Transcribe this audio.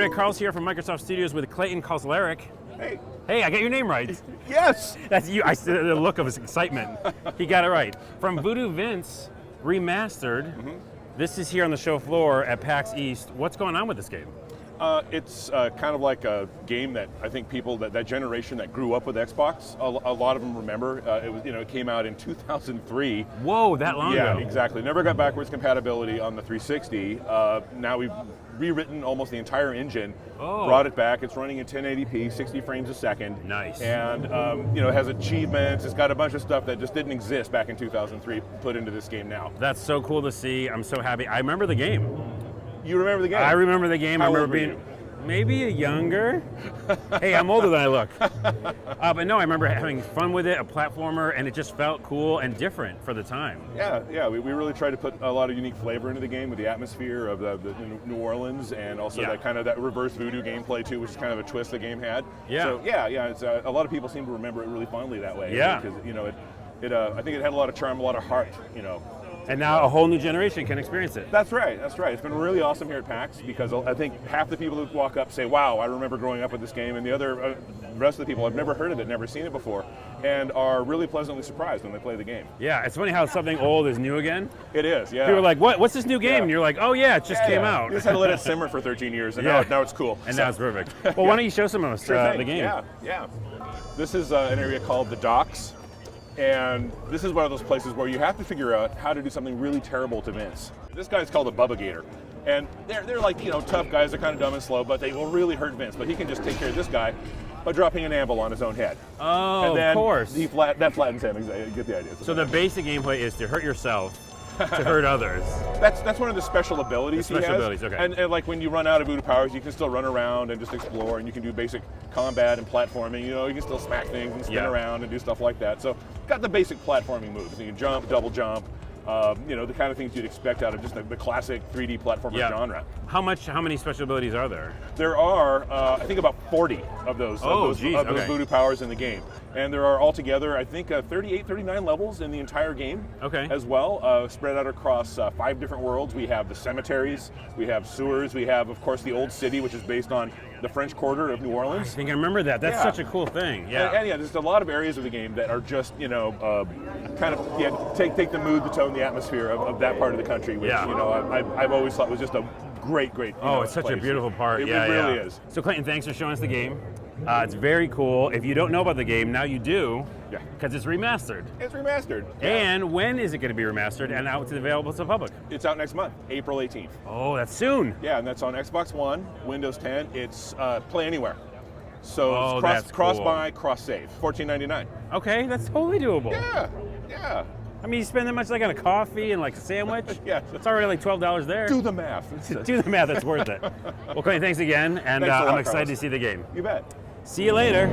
everybody, Carl's here from Microsoft Studios with Clayton Kauzlaric. Hey. Hey, I got your name right. Yes. That's you. I see the look of his excitement. He got it right. From Voodoo Vince, Remastered. This is here on the show floor at PAX East. What's going on with this game? It's kind of like a game that I think people that generation that grew up with Xbox, a lot of them remember. It was, it came out in 2003. Whoa, that long ago. Yeah, exactly. Never got backwards compatibility on the 360. Now we've rewritten almost the entire engine, brought it back. It's running in 1080p, 60 frames a second. Nice. And it has achievements. It's got a bunch of stuff that just didn't exist back in 2003 put into this game now. That's so cool to see. I'm so happy. I remember the game. You remember the game? I remember the game. How I remember old were being you? maybe a younger. Hey, I'm older than I look. But no, I remember having fun with it, a platformer, and it just felt cool and different for the time. Yeah. We really tried to put a lot of unique flavor into the game with the atmosphere of the New Orleans, and also that reverse voodoo gameplay too, which is kind of a twist the game had. Yeah. So it's a lot of people seem to remember it really fondly that way. Yeah. Because I think it had a lot of charm, a lot of heart. And now a whole new generation can experience it. That's right. It's been really awesome here at PAX because I think half the people who walk up say, wow, I remember growing up with this game, and the other rest of the people have never heard of it, never seen it before, and are really pleasantly surprised when they play the game. Yeah, it's funny how something old is new again. It is, yeah. People are like, what's this new game? Yeah. And you're like, oh yeah, it just came out. You just had to let it simmer for 13 years, and now it's cool. And now it's perfect. Well, why don't you show some of us the game? Yeah. This is an area called the Docks. And this is one of those places where you have to figure out how to do something really terrible to Vince. This guy's called a Bubba Gator. And they're like, tough guys, they're kind of dumb and slow, but they will really hurt Vince. But he can just take care of this guy by dropping an anvil on his own head. Oh, and then of course. that flattens him. You get the idea. So the basic gameplay is to hurt yourself, to hurt others. That's one of the special abilities he has. Abilities, okay. And like when you run out of voodoo powers, you can still run around and just explore, and you can do basic combat and platforming. You can still smack things and spin around and do stuff like that. So got the basic platforming moves. You can jump, double jump, the kind of things you'd expect out of just the classic 3D platformer genre. How many special abilities are there? There are, I think, about 40 of those voodoo powers in the game. And there are altogether, I think, 38, 39 levels in the entire game as well, spread out across 5 different worlds. We have the cemeteries, we have sewers, we have, of course, the Old City, which is based on the French Quarter of New Orleans. I think I remember that. That's such a cool thing. Yeah. And there's a lot of areas of the game that are just, take the mood, the tone, the atmosphere of that part of the country, which, I've always thought was just a great it's such a beautiful part. It really is. So Clayton, thanks for showing us the game. It's very cool. If you don't know about the game, now you do. Yeah. Because it's remastered. It's remastered. Yeah. And when is it going to be remastered and out available to the public? It's out next month, April 18th. Oh, that's soon. Yeah, and that's on Xbox One, Windows 10. It's Play Anywhere. So it's cross-buy, cross-save, $14.99. Okay, that's totally doable. Yeah. I mean, you spend that much like on a coffee and like a sandwich. Yeah. It's already like $12 there. Do the math. Do the math, it's worth it. Well, Clayton, thanks again, and Thanks a lot, I'm excited Carlos. to see the game. You bet. See you later.